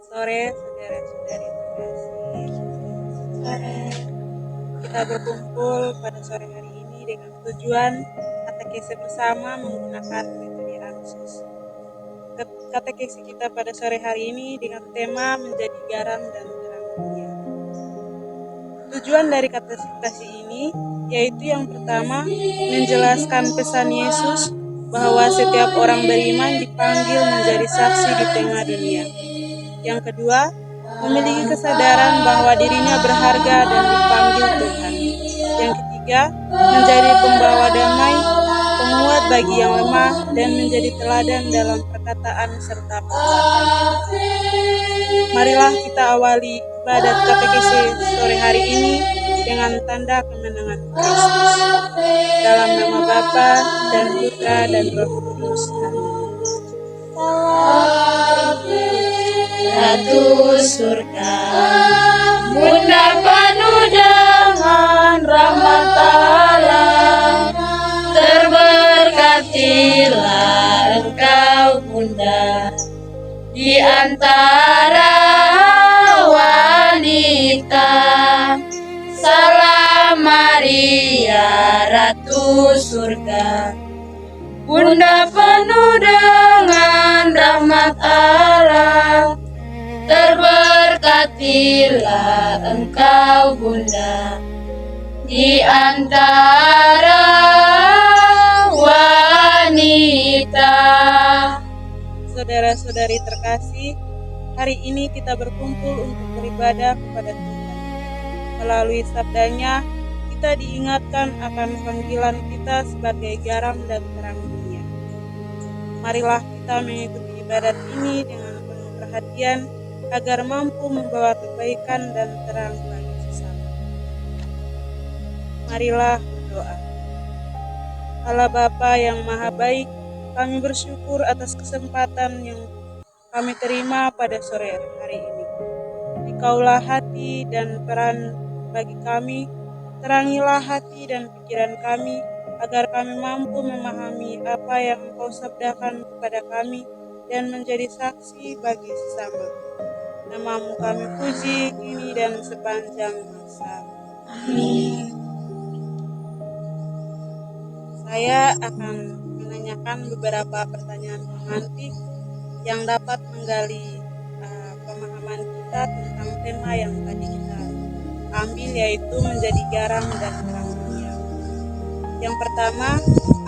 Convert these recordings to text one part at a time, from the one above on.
Sore, saudara-saudari terkasih. Sore. Kita berkumpul pada sore hari ini dengan tujuan katekesi bersama menggunakan metode ANSUS. Katekesi kita pada sore hari ini dengan tema menjadi garam dan terang dunia. Tujuan dari katekesi ini yaitu yang pertama menjelaskan pesan Yesus bahwa setiap orang beriman dipanggil menjadi saksi di tengah dunia. Yang kedua, memiliki kesadaran bahwa dirinya berharga dan dipanggil Tuhan. Yang ketiga, menjadi pembawa damai, penguat bagi yang lemah, dan menjadi teladan dalam perkataan serta perbuatan. Marilah kita awali ibadat katekesi sore hari ini dengan tanda kemenangan Kristus. Dalam nama Bapa dan Putra dan Roh Kudus. Ratu surga, Bunda penuh dengan rahmat Allah, terberkatilah Engkau Bunda di antara wanita. Salam Maria, Ratu surga, Bunda penuh dengan rahmat Allah, terberkatilah Engkau Bunda di antara wanita. Saudara-saudari terkasih, hari ini kita berkumpul untuk beribadah kepada Tuhan. Melalui sabdanya, kita diingatkan akan panggilan kita sebagai garam dan terang dunia. Marilah kita mengikuti ibadat ini dengan penuh perhatian agar mampu membawa kebaikan dan terang bagi sesama. Marilah berdoa. Allah Bapa yang Maha Baik, kami bersyukur atas kesempatan yang kami terima pada sore hari ini. Dikaulah hati dan peran bagi kami, terangilah hati dan pikiran kami, agar kami mampu memahami apa yang Engkau sabdakan kepada kami dan menjadi saksi bagi sesama. Namamu kami puji kini dan sepanjang masa. Amin. Saya akan menanyakan beberapa pertanyaan pemantik yang dapat menggali pemahaman kita tentang tema yang tadi kita ambil, yaitu menjadi garam dan terang dunia. Yang pertama,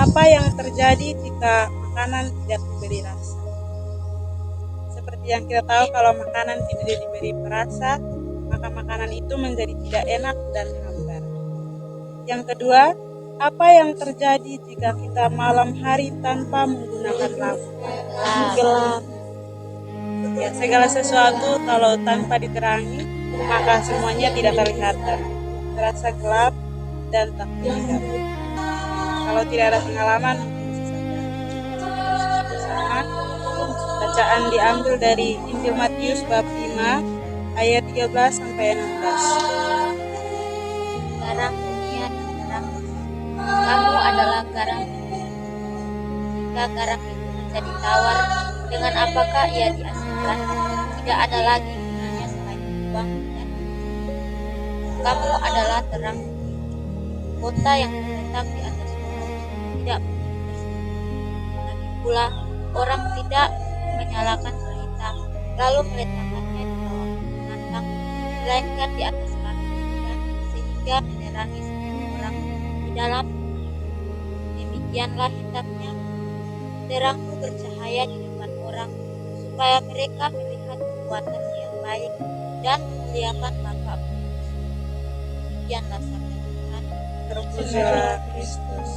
apa yang terjadi jika makanan tidak diberi rasa? Seperti yang kita tahu, kalau makanan tidak diberi perasa, maka makanan itu menjadi tidak enak dan hambar. Yang kedua, apa yang terjadi jika kita malam hari tanpa menggunakan lampu? Gelap. Ya, segala sesuatu kalau tanpa diterangi, maka semuanya tidak terlihat, terasa gelap dan tak terlihat. Kalau tidak ada pengalaman, bersama bacaan diambil dari Injil Matius bab 5 ayat 13 sampai 16. Garam dunia dan terang. Kamu adalah garam dunia. Jika garam itu menjadi tawar, dengan apakah ia diasinkan? Tidak ada lagi gunanya selain dibuang dan kamu adalah terang dunia. Kota yang terletak di atas gunung tidak mungkin bersembunyi. Lagi pula orang tidak menyalakan pelita lalu meletakkannya di bawah penantang, melainkan di atas kaki sehingga menerangi semua orang di dalam. Demikianlah hendaknya terangmu bercahaya di depan orang, supaya mereka melihat perbuatan yang baik dan memuliakan Bapa-mu. Demikianlah sabda Tuhan. Terpujilah Kristus.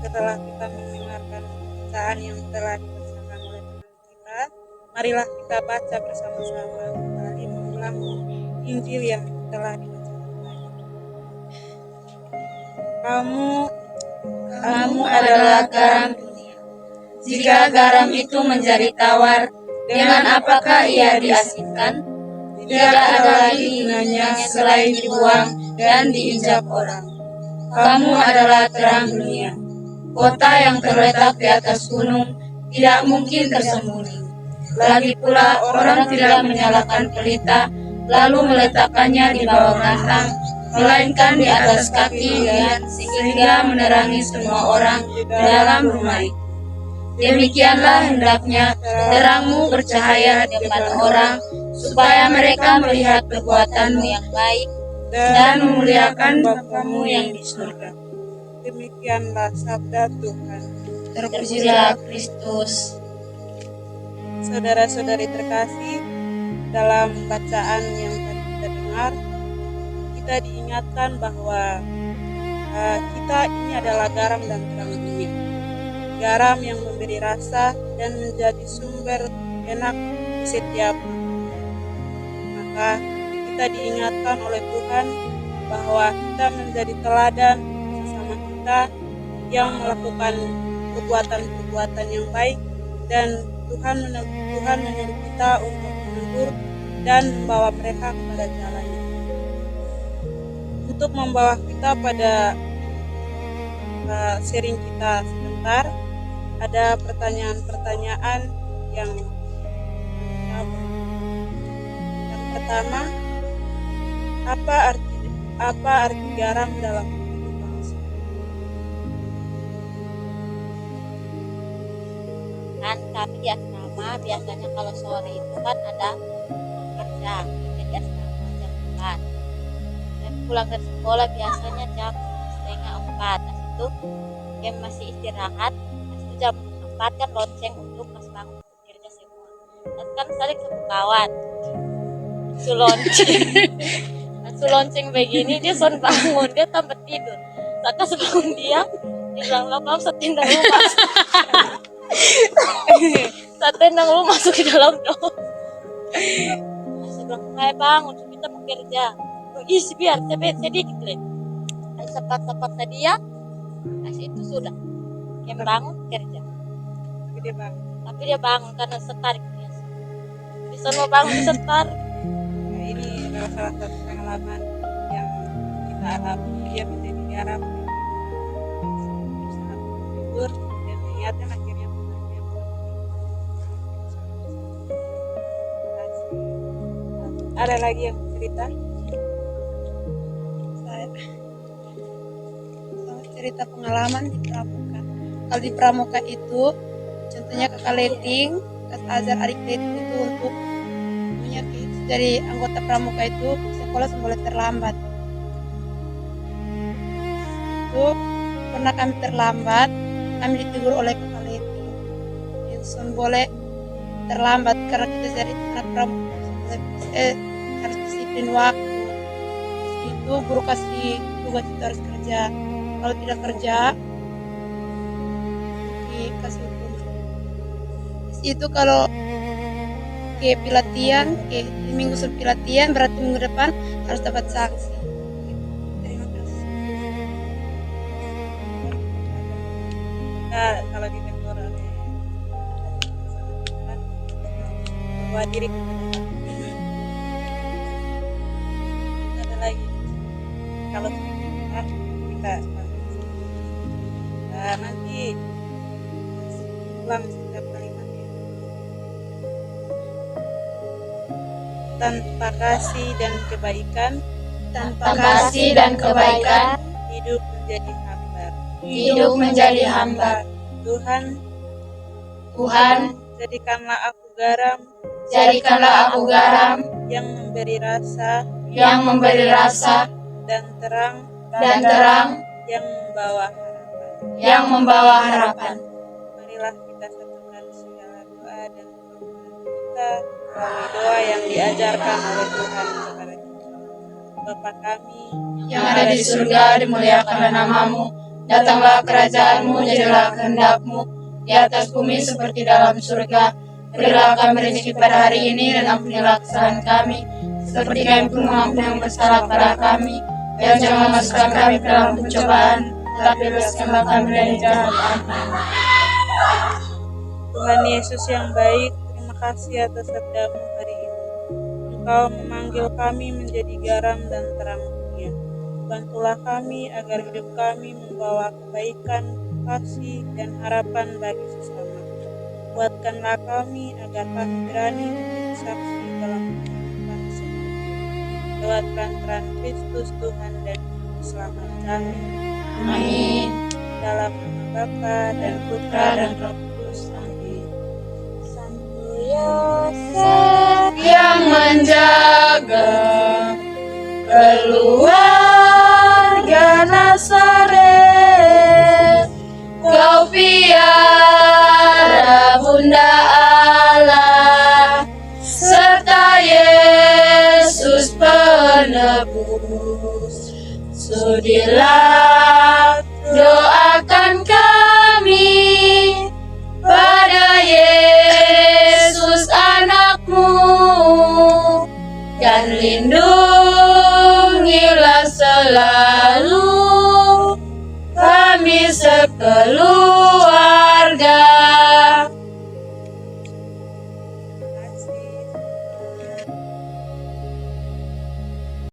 Setelah kita mendengarkan bacaan yang telah dibacakan oleh teman kita, marilah kita baca bersama-sama kembali mengulang Injil yang telah dibacakan tadi. Kamu adalah garam dunia. Jika garam itu menjadi tawar, dengan apakah ia diasinkan? Tidak ada lagi gunanya selain dibuang dan diinjak orang. Kamu adalah terang dunia. Kota yang terletak di atas gunung tidak mungkin tersembunyi. Lagi pula orang tidak menyalakan pelita, lalu meletakkannya di bawah gantang, melainkan di atas kaki dia, sehingga menerangi semua orang di dalam rumah itu. Demikianlah hendaknya terangmu bercahaya di depan orang, supaya mereka melihat perbuatanmu yang baik dan memuliakan Bapamu yang di surga. Demikianlah sabda Tuhan. Terpujilah Kristus. Saudara-saudari terkasih, dalam bacaan yang tadi kita dengar, kita diingatkan bahwa kita ini adalah garam dan terang dunia. Garam yang memberi rasa dan menjadi sumber enak di setiap makan. Maka kita diingatkan oleh Tuhan bahwa kita menjadi teladan sesama kita yang melakukan perbuatan-perbuatan yang baik, dan Tuhan menyuruh kita untuk menegur dan membawa mereka kepada jalan yang benar. Untuk membawa kita pada sharing kita sebentar, ada pertanyaan-pertanyaan yang pertama, apa arti garam dalam kehidupan manusia? Kan kami di asrama biasanya kalau sore itu kan ada kerja di asrama jam 4. Dan pulang dari sekolah biasanya jam 3:30. Nah itu game masih istirahat. Jam 4 kan lonceng untuk pas bangun untuk kerja semua. Dan kan saling satu kawan lonceng begini, dia son bangun, dia tambah tidur. Saka sebelum dia bilang lo kamu setendang lu masuk setendang lu masuk ke dalam dong. Sebelum mulai bangun kita mau kerja, isi biar sedikit deh. Sepak dia, itu sudah yang bangun kerja. Tapi dia bangun karena setarik biasa. Bisa mau bangun setarik. Nah, ini adalah salah satu pengalaman yang kita alami. Dia menjadi garam, sangat bersyukur dan mengingatkan akhirnya Tuhan yang ada lagi yang cerita? Saya cerita pengalaman di Pramuka. Kalau di Pramuka itu contohnya kakak Leting, Kak Azhar, adik Leting itu untuk jadi anggota Pramuka itu sekolah boleh terlambat. Itu pernah kami terlambat, kami ditegur oleh kakak Leting. Yang boleh terlambat karena kita jadi anak Pramuka harus disiplin waktu. Itu guru kasih tugas kita harus kerja. Kalau tidak kerja dikasih hukuman. Itu kalau ke pelatihan, di minggu sebelum pelatihan berarti minggu depan harus dapat sanksi. Terima kasih. Nah, kalau ditegur oleh bahwa diri ada lagi. Kalau kita nanti ulang setiap kalimatnya. Tanpa kasih dan kebaikan, hidup menjadi hambar. Tuhan, jadikanlah aku garam, yang memberi rasa, dan terang, yang membawa harapan. Marilah kita satukan segala doa dan permohonan kita melalui doa yang diajarkan oleh Tuhan kepada kita. Bapa kami yang ada di surga, dimuliakanlah namamu, datanglah kerajaanmu, jadilah kehendak-mu di atas bumi seperti dalam surga. Berilah kami rezeki pada hari ini, dan ampunilah kesalahan kami seperti kami pun mengampuni yang bersalah pada kami, dan jangan masukkan kami ke dalam pencobaan, tetapi bebaskanlah kami dari jahat. Tuhan Yesus yang baik, terima kasih atas sabdamu hari ini. Engkau memanggil kami menjadi garam dan terang dunia. Bantulah kami agar hidup kami membawa kebaikan, kasih, dan harapan bagi sesama. Kuatkanlah kami agar kami berani menjadi saksi dalam kehidupan semua. Lewat perantaraan Kristus Tuhan dan Juru Selamat kami. Amin. Dalam nama Bapa dan Putra dan Roh Kudus. Amin. Santo Yosef Yang menjaga keluarga Nazaret, Kau piara Bunda Allah, serta Yesus penebus. Sudilah doakan kami pada Yesus anakmu, dan lindungilah selalu kami sekeluarga